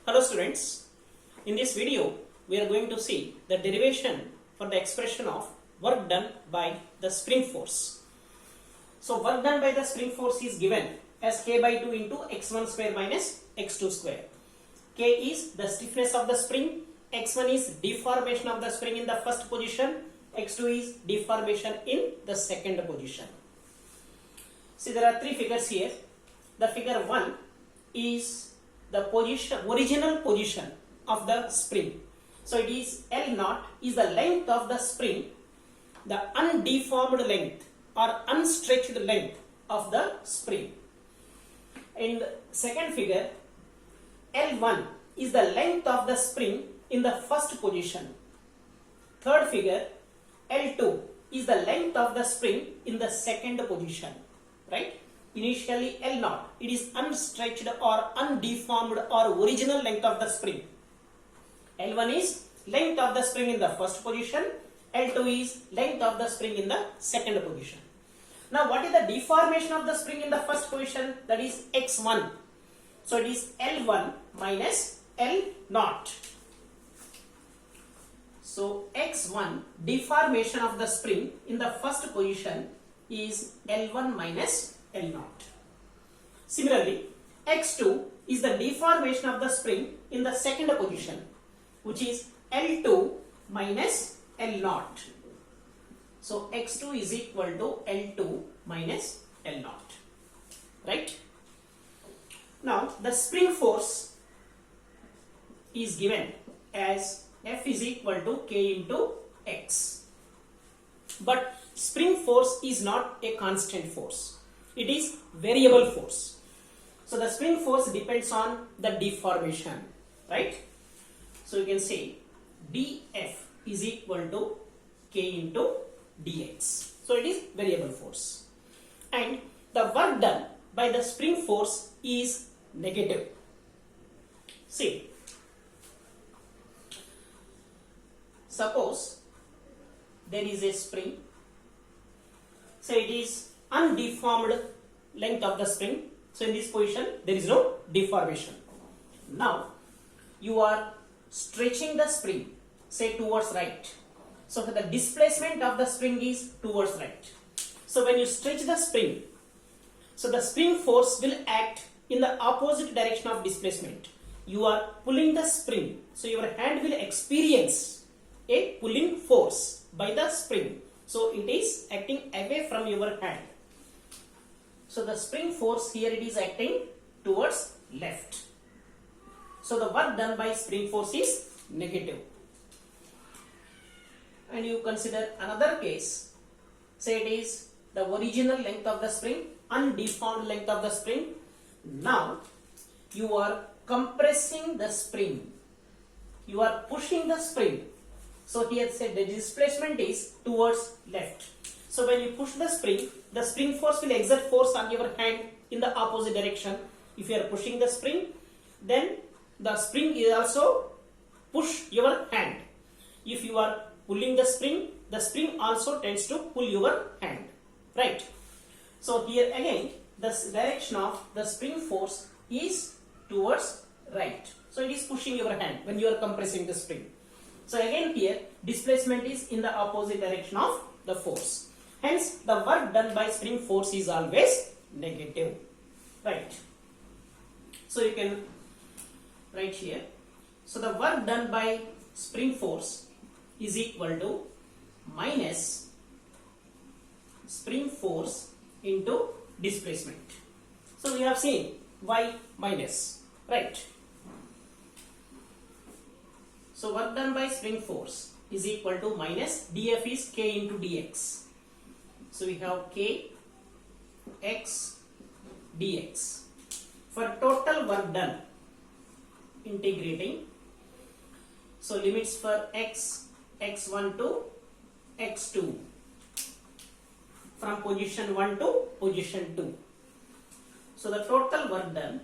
Hello students, in this video we are going to see the derivation for the expression of work done by the spring force. So work done by the spring force is given as k by 2 into x1 square minus x2 square. K is the stiffness of the spring, x1 is deformation of the spring in the first position, x2 is deformation in the second position. See, there are three figures here. The figure 1 is the original position of the spring. So it is L naught is the length of the spring, the undeformed length or unstretched length of the spring. In the second figure, L1 is the length of the spring in the first position. Third figure, L2 is the length of the spring in the second position. Right? Initially L naught, it is unstretched or undeformed or original length of the spring. L1 is length of the spring in the first position, L2 is length of the spring in the second position. Now what is the deformation of the spring in the first position? That is x1. So it is L1 minus L naught. So x1 deformation of the spring in the first position is L1 minus L naught. Similarly, x2 is the deformation of the spring in the second position, which is L2 minus L naught. So x2 is equal to L2 minus L naught. Right? Now the spring force is given as F is equal to K into X. But spring force is not a constant force. It is variable force. So the spring force depends on the deformation, right? So you can say dF is equal to K into dx. So it is variable force. And the work done by the spring force is negative. See, suppose there is a spring. Say it is undeformed length of the spring. So in this position there is no deformation. Now you are stretching the spring, say towards right. So the displacement of the spring is towards right. So when you stretch the spring, so the spring force will act in the opposite direction of displacement. You are pulling the spring, so your hand will experience a pulling force by the spring. So it is acting away from your hand. So the spring force here, it is acting towards left. So the work done by spring force is negative. And you consider another case. Say it is the original length of the spring, undeformed length of the spring. Now you are compressing the spring. You are pushing the spring. So here say the displacement is towards left. So when you push the spring force will exert force on your hand in the opposite direction. If you are pushing the spring, then the spring is also push your hand. If you are pulling the spring also tends to pull your hand. Right? So here again the direction of the spring force is towards right. So it is pushing your hand when you are compressing the spring. So again here displacement is in the opposite direction of the force. Hence the work done by spring force is always negative. Right. So you can write here. So the work done by spring force is equal to minus spring force into displacement. So we have seen why minus. Right. So work done by spring force is equal to minus dF is K into dx. So we have K x dx. For total work done, integrating. So limits for x1 to x2 from position 1 to position 2. So the total work done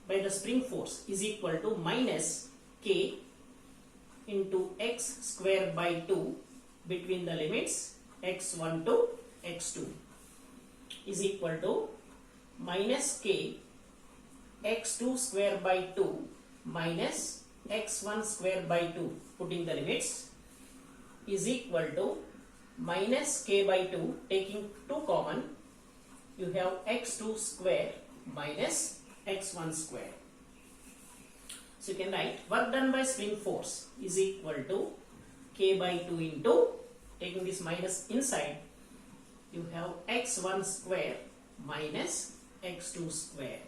by the spring force is equal to minus K into x square by 2 between the limits x1 to x2 is equal to minus k x2 square by 2 minus x1 square by 2, putting the limits, is equal to minus k by 2, taking 2 common, you have x2 square minus x1 square. So you can write work done by spring force is equal to k by 2 into, taking this minus inside, you have x1 square minus x2 square.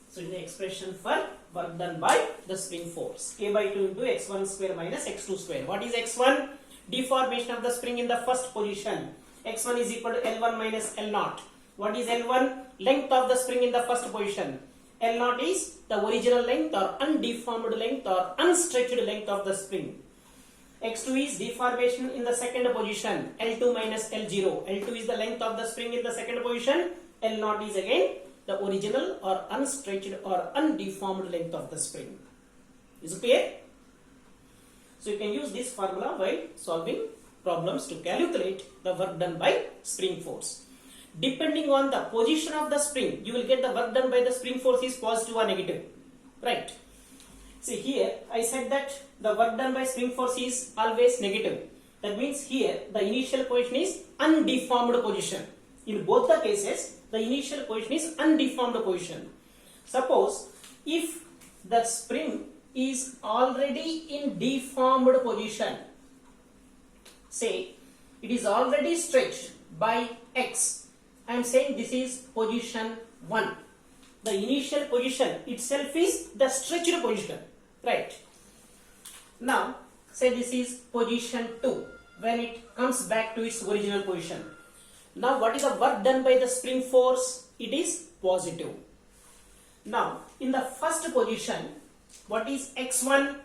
So the expression for work done by the spring force, k by 2 into x1 square minus x2 square. What is x1? Deformation of the spring in the first position. x1 is equal to L1 minus L0. What is L1? Length of the spring in the first position. L0 is the original length or undeformed length or unstretched length of the spring. x2 is deformation in the second position. L2 minus L0. L2 is the length of the spring in the second position. L0 is again the original or unstretched or undeformed length of the spring. Is it clear? So you can use this formula while solving problems to calculate the work done by spring force. Depending on the position of the spring, you will get the work done by the spring force is positive or negative. Right? See here, I said that the work done by spring force is always negative. That means here the initial position is undeformed position. In both the cases, the initial position is undeformed position. Suppose if the spring is already in deformed position, say it is already stretched by x. I am saying this is position 1. The initial position itself is the stretched position, right? Now say this is position 2 when it comes back to its original position. Now what is the work done by the spring force? It is positive. Now in the first position, what is x1?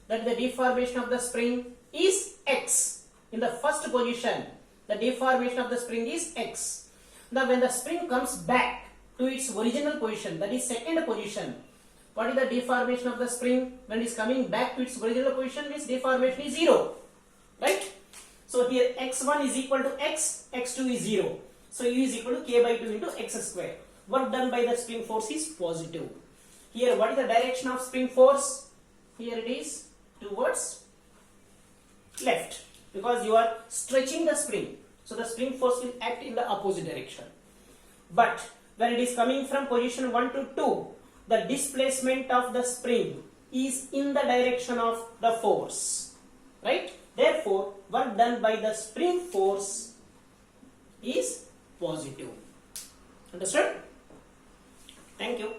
That the deformation of the spring is x. In the first position, the deformation of the spring is x. Now when the spring comes back to its original position, that is second position, what is the deformation of the spring? When it is coming back to its original position, means deformation is 0. Right? So here x1 is equal to x, x2 is 0. So u is equal to k by 2 into x square. Work done by the spring force is positive. Here what is the direction of spring force? Here it is towards left, because you are stretching the spring. So the spring force will act in the opposite direction. But when it is coming from position 1 to 2, the displacement of the spring is in the direction of the force. Right? Therefore, work done by the spring force is positive. Understood? Thank you.